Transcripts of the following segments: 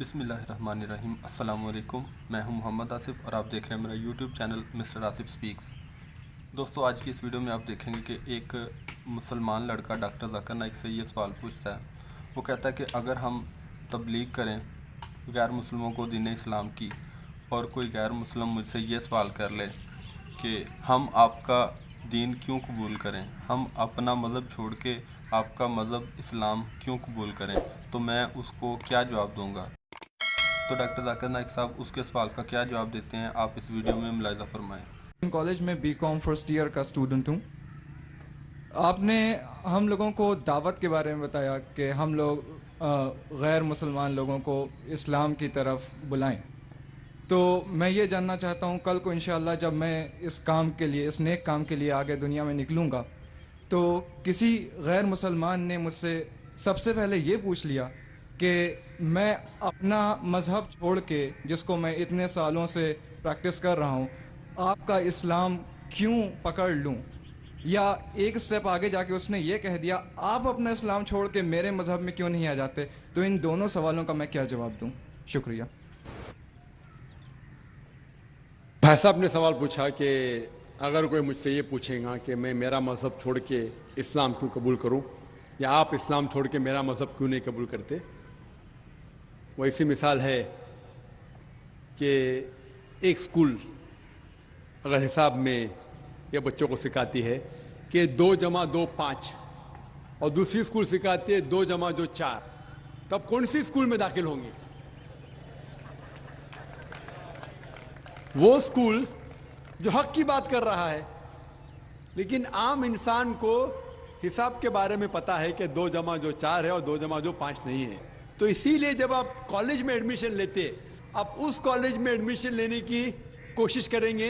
बिस्मिल्लाहिर्रहमानिर्रहीम। अस्सलाम वालेकुम। मैं हूं मोहम्मद आसिफ और आप देख रहे हैं मेरा YouTube channel mister Asif speaks. दोस्तों, आज की इस वीडियो में आप देखेंगे कि एक मुसलमान लड़का डॉक्टर ज़ाकिर नाइक से ये सवाल पूछता है। वो कहता है कि अगर हम तबलीग करें गैर मुस्लिमों को दीन इस्लाम की, और कोई गैर मुस्लिम मुझसे ये सवाल कर ले कि हम आपका दीन क्यों कबूल करें, हम अपना मज़हब छोड़ के आपका मज़हब इस्लाम क्यों कबूल करें, तो मैं उसको क्या जवाब दूंगा। तो डॉक्टर ज़ाकिर नाइक साहब उसके सवाल का क्या जवाब देते हैं, आप इस वीडियो में मुलाहिज़ा फरमाएं। कॉलेज में बीकॉम फर्स्ट ईयर का स्टूडेंट हूँ। आपने हम लोगों को दावत के बारे में बताया कि हम लोग गैर मुसलमान लोगों को इस्लाम की तरफ बुलाएं। तो मैं ये जानना चाहता हूँ, कल को इंशाअल्लाह जब मैं इस काम के लिए, इस नेक काम के लिए आगे दुनिया में निकलूँगा, तो किसी गैर मुसलमान ने मुझसे सबसे पहले ये पूछ लिया कि मैं अपना मज़हब छोड़ के, जिसको मैं इतने सालों से प्रैक्टिस कर रहा हूँ, आपका इस्लाम क्यों पकड़ लूँ, या एक स्टेप आगे जाके उसने ये कह दिया आप अपना इस्लाम छोड़ के मेरे मज़हब में क्यों नहीं आ जाते। तो इन दोनों सवालों का मैं क्या जवाब दूँ? शुक्रिया। भाई साहब ने सवाल पूछा कि अगर कोई मुझसे ये पूछेगा कि मैं मेरा मज़हब छोड़ के इस्लाम क्यों कबूल करूं, या आप इस्लाम छोड़ के मेरा मज़हब क्यों नहीं कबूल करते। वो ऐसी मिसाल है कि एक स्कूल अगर हिसाब में ये बच्चों को सिखाती है कि 2 जमा 2 5, और दूसरी स्कूल सिखाती है 2 जमा 2 4, तब कौन सी स्कूल में दाखिल होंगे? वो स्कूल जो हक की बात कर रहा है। लेकिन आम इंसान को हिसाब के बारे में पता है कि 2 जमा 2 4 है और 2 जमा 2 5 नहीं है। तो इसीलिए जब आप कॉलेज में एडमिशन लेते, आप उस कॉलेज में एडमिशन लेने की कोशिश करेंगे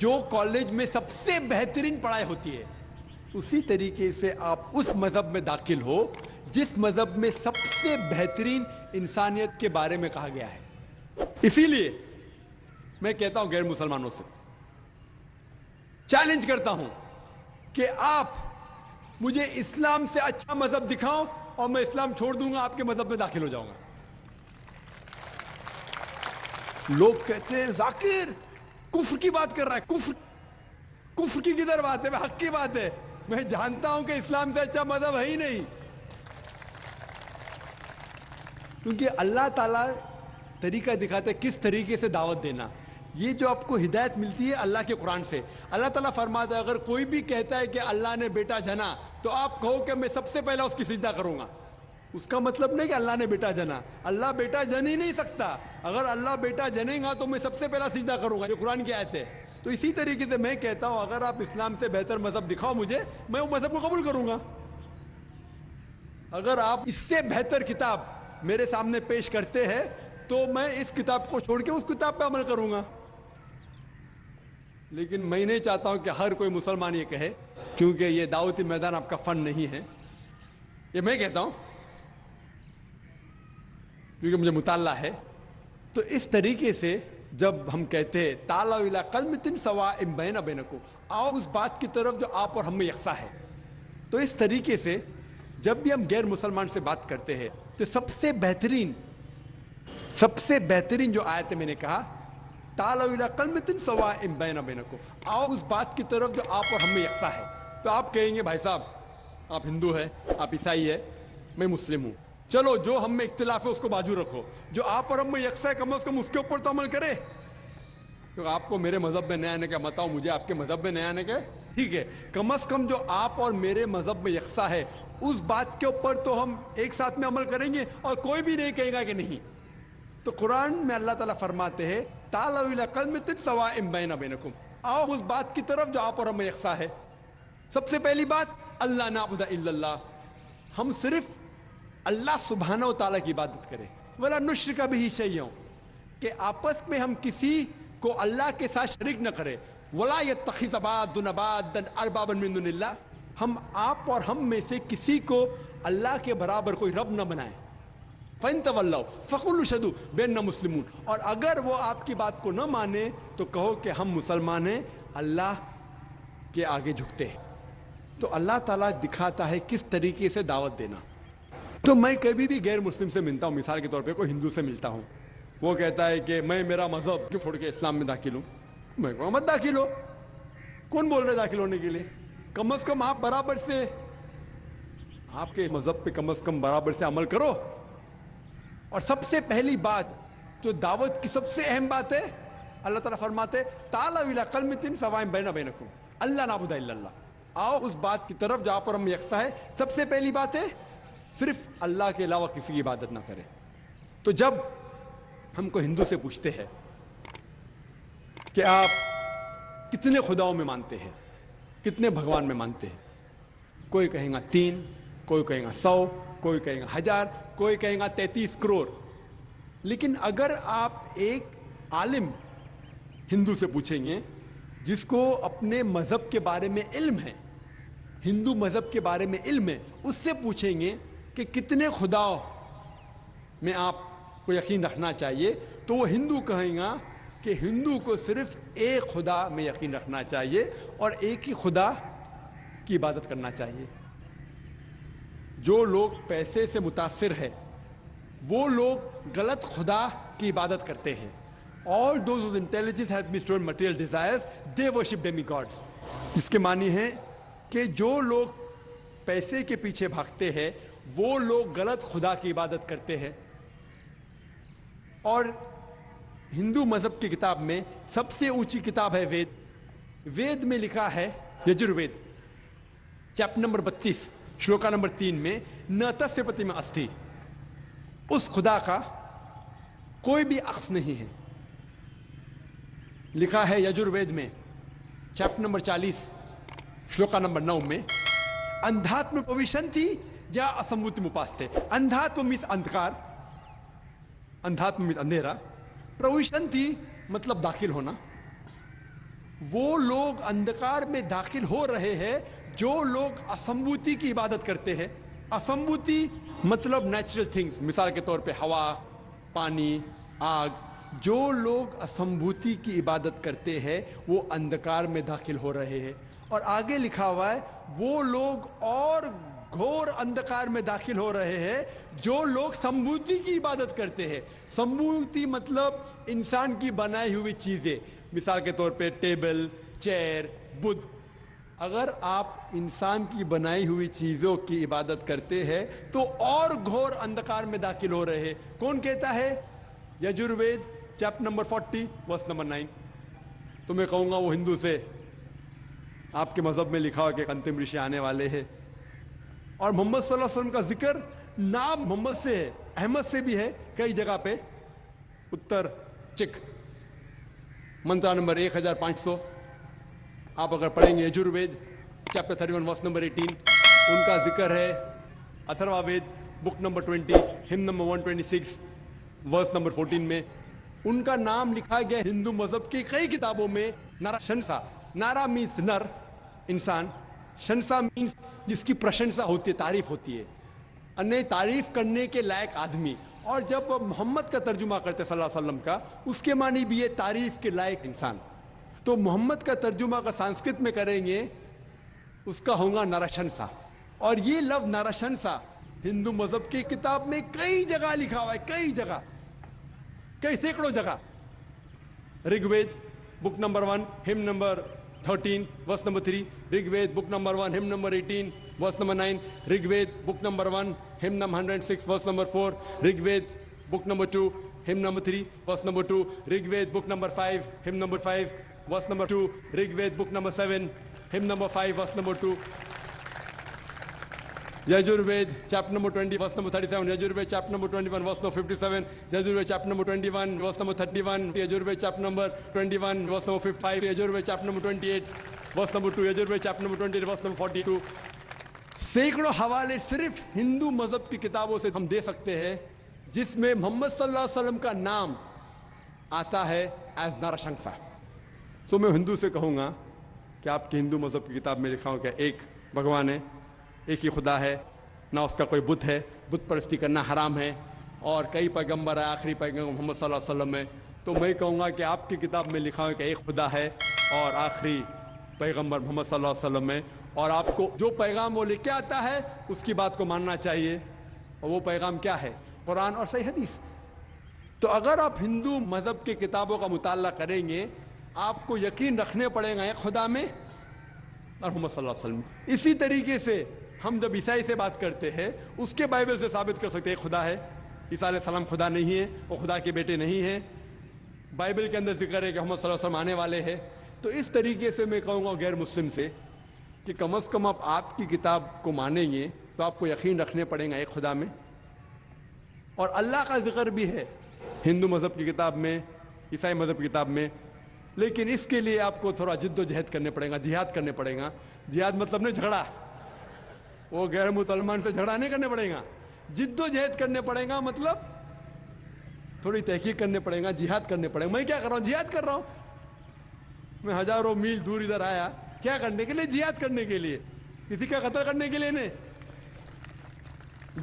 जो कॉलेज में सबसे बेहतरीन पढ़ाई होती है। उसी तरीके से आप उस मज़हब में दाखिल हो जिस मज़हब में सबसे बेहतरीन इंसानियत के बारे में कहा गया है। इसीलिए मैं कहता हूं गैर मुसलमानों से चैलेंज करता हूं कि आप मुझे इस्लाम से अच्छा मज़हब दिखाओ और मैं इस्लाम छोड़ दूंगा, आपके मज़हब में दाखिल हो जाऊंगा। लोग कहते हैं ज़ाकिर कुफ्र की बात कर रहा है। कुफ्र की किधर बात है? हक की बात है। मैं जानता हूं कि इस्लाम से अच्छा मज़हब है ही नहीं, क्योंकि अल्लाह ताला तरीका दिखाते किस तरीके से दावत देना। ये जो आपको हिदायत मिलती है अल्लाह के कुरान से, अल्लाह ताला फरमाता है अगर कोई भी कहता है कि अल्लाह ने बेटा जना, तो आप कहो कि मैं सबसे पहले उसकी सिजदा करूंगा। उसका मतलब नहीं कि अल्लाह ने बेटा जना, अल्लाह बेटा जन ही नहीं सकता। अगर अल्लाह बेटा जनेगा तो मैं सबसे पहला सिजदा करूंगा। ये कुरान की आयत है। तो इसी तरीके से मैं कहता हूं अगर आप इस्लाम से बेहतर मजहब दिखाओ मुझे, मैं वो मजहब को कबूल करूंगा। अगर आप इससे बेहतर किताब मेरे सामने पेश करते हैं तो मैं इस किताब को छोड़ के उस किताब पे अमल करूंगा। लेकिन मैं नहीं चाहता हूं कि हर कोई मुसलमान ये कहे, क्योंकि ये दावती मैदान आपका फन नहीं है। ये मैं कहता हूं क्योंकि मुझे मुताल्ला है। तो इस तरीके से जब हम कहते हैं ताला इला कलमतिन सवाइम बैना बैनकुम, आओ उस बात की तरफ जो आप और हम में यकसा है। तो इस तरीके से जब भी हम गैर मुसलमान से बात करते हैं तो सबसे बेहतरीन जो आयत है, मैंने कहा ताला इला कलमतिन सवाइम बैना बैनकुम, आओ उस बात की तरफ जो आप और हम में यकसा है। तो आप कहेंगे भाई साहब आप हिंदू है, आप ईसाई है, मैं मुस्लिम हूं, चलो जो हम में इख्तिलाफ है उसको बाजू रखो, जो आप और हम में यकसा है कम से कम उसके ऊपर तो अमल करे। तो आपको मेरे मजहब में नया आने का मत आओ, मुझे आपके मजहब में नया आने का, ठीक है, कम से कम जो आप और मेरे मजहब में यकसा है उस बात के ऊपर तो हम एक साथ में अमल करेंगे और कोई भी नहीं कहेगा कि नहीं। तो कुरान में अल्लाह ताला फरमाते हैं ताला इला कलमतिन सवाइम बैना बैनकुम, आओ उस बात की तरफ जो आप और हम में यकसा है। सबसे पहली बात अल्लाह नाबुदा इल्लल्लाह, हम सिर्फ अल्लाह सुब्हानहू तआला की इबादत करें। वला नुश्रिका बिही शैय्यन, कि आपस में हम किसी को अल्लाह के साथ शरीक न करें। वला यत्तखिज़ बादुना बादन अरबाबन मिन दुनिल्लाह, हम आप और हम में से किसी को अल्लाह के बराबर कोई रब न बनाए। फ़इन तवल्लौ फ़कुलू शहदू बिन्ना मुस्लिमून, और अगर वो आपकी बात को न माने तो कहो कि हम मुसलमान हैं, अल्लाह के आगे झुकते हैं। तो अल्लाह ताला दिखाता है किस तरीके से दावत देना। तो मैं कभी भी गैर मुस्लिम से मिलता हूँ, मिसाल के तौर पे कोई हिंदू से मिलता हूँ, वो कहता है कि मैं मेरा मजहब क्यों छोड़ के इस्लाम में दाखिल हूँ, मैं कहूँ मत दाखिल हो। कौन बोल रहे दाखिल होने के लिए? कम से कम आप बराबर से, आपके मजहब पे कम से कम बराबर से अमल करो। और सबसे पहली बात जो दावत की सबसे अहम बात है, अल्लाह ताला फरमाते ताला इला कलमतिन सवाइन बैना बैनकुम अल्लाह नाबुदा इल्लल्लाह। आओ उस बात की तरफ जहां पर हम यकसा है। सबसे पहली बात है सिर्फ अल्लाह के अलावा किसी की इबादत ना करें। तो जब हमको हिंदू से पूछते हैं कि आप कितने खुदाओं में मानते हैं, कितने भगवान में मानते हैं, कोई कहेगा 3, कोई कहेगा 100, कोई कहेगा 1000, कोई कहेगा 33 करोड़। लेकिन अगर आप एक आलिम हिंदू से पूछेंगे जिसको अपने मजहब के बारे में इल्म है, हिंदू मजहब के बारे में इल्म है, उससे पूछेंगे कि कितने खुदाओं में आपको यकीन रखना चाहिए, तो वो हिंदू कहेगा कि हिंदू को सिर्फ एक खुदा में यकीन रखना चाहिए और एक ही खुदा की इबादत करना चाहिए। जो लोग पैसे से मुतासिर है वो लोग गलत खुदा की इबादत करते हैं। All those whose intelligence has been stored in material desires, they worship demigods. इसके मानी है कि जो लोग पैसे के पीछे भागते हैं वो लोग गलत खुदा की इबादत करते हैं। और हिंदू मजहब की किताब में सबसे ऊंची किताब है वेद। वेद में लिखा है, Yajurveda chapter number 32 shloka number 3 में, न तस्य प्रतिमा अस्ति, उस खुदा का कोई भी अक्स नहीं है। लिखा है यजुर्वेद में चैप्टर नंबर 40 श्लोका नंबर 9 में, अंधात्म प्रविशन्ति या असंभूति मुपास्ते। अंधात्म मीन्स अंधकार, अंधात्म मीन्स अंधेरा, प्रविशन्ति मतलब दाखिल होना। वो लोग अंधकार में दाखिल हो रहे हैं जो लोग असंभूति की इबादत करते हैं। असंभूति मतलब नेचुरल थिंग्स, मिसाल के तौर पे हवा, पानी, आग। जो लोग असंभूति की इबादत करते हैं वो अंधकार में दाखिल हो रहे हैं। और आगे लिखा हुआ है वो लोग और घोर अंधकार में दाखिल हो रहे हैं जो लोग संभूति की इबादत करते हैं। संभूति मतलब इंसान की बनाई हुई चीजें, मिसाल के तौर पे टेबल, चेयर, बुद्ध। अगर आप इंसान की बनाई हुई चीजों की इबादत करते हैं तो और घोर अंधकार में दाखिल हो रहे हैं। कौन कहता है? Yajurveda chapter number 40 verse number 9। तो मैं कहूंगा वो हिंदू से, आपके मजहब में लिखा हो कि अंतिम ऋषि आने वाले हैं। और मोहम्मद सल्लल्लाहु अलैहि वसल्लम का जिक्र नाम मोहम्मद से है, अहमद से भी है कई जगह पे। उत्तर चिक मंत्रा नंबर 1500 आप अगर पढ़ेंगे यजुर्वेद चैप्टर 31 वर्स नंबर 18, उनका जिक्र है। Atharvaveda book number 20 hymn number 126 verse number 14 में उनका नाम लिखा गया हिंदू मजहब की कई किताबों में। नाराशंसा, नारा मीन्स नर, इंसान, शंसा मीन्स जिसकी प्रशंसा होती है, तारीफ होती है, अन्य तारीफ करने के लायक आदमी। और जब मोहम्मद का तर्जुमा करते सल्लल्लाहु अलैहि वसल्लम का, उसके मानी भी है तारीफ के लायक इंसान। तो मोहम्मद का तर्जुमा का संस्कृत में करेंगे, उसका होगा नरशंसा। और ये लफ्ज नरशंसा हिंदू मजहब की किताब में कई जगह लिखा हुआ है, कई जगह, कई सैकड़ों जगह। Rigveda book number 1 hymn number 13 verse number 3, Rigveda book number 1 hymn number 18 verse number 9, Rigveda book number 1 hymn number 106 verse number 4, Rigveda book number 2 hymn number 3 verse number 2, Rigveda book number 5 hymn number 5 verse number 2, Rigveda book number 7 hymn number 5 verse number 2, Yajurveda chapter number 20 verse number 37, Yajurveda chapter number 21 verse number 57, Yajurveda chapter number 21 verse number 31, Yajurveda chapter number 21 verse number 55, Yajurveda chapter number 28 verse number 2, Yajurveda chapter number 28 verse number 42। सैकड़ों हवाले सिर्फ हिंदू मजहब की किताबों से हम दे सकते हैं जिसमें मोहम्मद सल्लल्लाहु अलैहि वसल्लम का नाम आता है एज नरशंसा। सो मैं हिंदू से कहूँगा कि आपके हिंदू मजहब की किताब में लिखा हो कि एक भगवान है, एक ही खुदा है, ना उसका कोई बुत है, बुत परस्ती करना हराम है, और कई पैगंबर है, आखिरी पैगंबर मोहम्मद सल्लल्लाहु अलैहि वसल्लम है। तो मैं कहूँगा कि आपकी किताब में लिखा है कि एक खुदा है और आखिरी पैगंबर मोहम्मद सल्लल्लाहु अलैहि वसल्लम है, और आपको जो पैगाम वो लेके आता है उसकी बात को मानना चाहिए। اور وہ پیغام کیا ہے؟ قرآن اور صحیح حدیث. تو اگر آپ ہندو مذہب کی کتابوں کا مطالعہ کریں گے آپ کو یقین رکھنے پڑے گا ایک خدا میں اور محمد صلی اللہ علیہ وسلم. اسی طریقے سے ہم جب عیسائی سے بات کرتے ہیں اس کے بائبل سے ثابت کر سکتے ہیں ایک خدا ہے. عیسیٰ علیہ السلام خدا نہیں ہے، وہ خدا کے بیٹے نہیں ہیں. بائبل کے اندر ذکر ہے کہ محمد صلی اللہ علیہ وسلم آنے والے ہیں. تو اس طریقے سے میں کہوں گا غیر مسلم سے کہ کم از کم آپ کی کتاب کو مانیں گے تو آپ کو یقین رکھنے پڑے گا ایک خدا میں. اور اللہ کا ذکر بھی ہے ہندو مذہب کی کتاب میں، عیسائی مذہب کی کتاب میں، لیکن اس کے لیے آپ کو تھوڑا جد و جہد کرنے پڑے گا، جہاد کرنے پڑے گا. جہاد مطلب نہیں جھگڑا، وہ غیر مسلمان سے جھگڑا نہیں کرنے پڑے گا. جد و جہد کرنے پڑے گا مطلب تھوڑی تحقیق کرنے پڑے گا، جہاد کرنے پڑے گا. میں کیا کر رہا ہوں؟ جہاد کر رہا ہوں. میں ہزاروں میل دور ادھر آیا کیا کرنے کے لیے؟ جہاد کرنے کے لیے، کسی کا قتل کرنے کے لیے نہیں.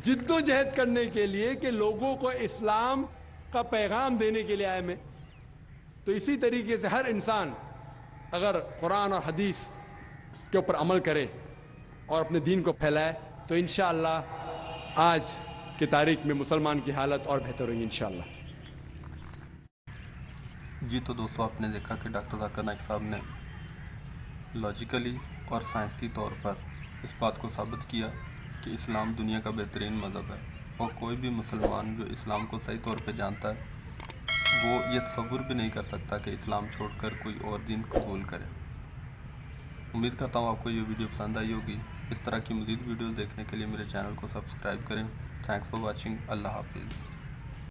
جد و جہد کرنے کے لیے کہ لوگوں کو اسلام کا پیغام دینے کے لیے آئے میں. تو اسی طریقے سے ہر انسان اگر قرآن اور حدیث کے اوپر عمل کرے اور اپنے دین کو پھیلائے تو انشاءاللہ آج کی تاریخ میں مسلمان کی حالت اور بہتر ہوگی انشاءاللہ. جی تو دوستو آپ نے دیکھا کہ ڈاکٹر ذاکر نائک صاحب نے لاجیکلی اور سائنسی طور پر اس بات کو ثابت کیا کہ اسلام دنیا کا بہترین مذہب ہے، اور کوئی بھی مسلمان جو اسلام کو صحیح طور پہ جانتا ہے وہ یہ تصور بھی نہیں کر سکتا کہ اسلام چھوڑ کر کوئی اور دین قبول کرے. امید کرتا ہوں آپ کو یہ ویڈیو پسند آئی ہوگی. اس طرح کی مزید ویڈیوز دیکھنے کے لیے میرے چینل کو سبسکرائب کریں. Thanks for watching. اللہ حافظ.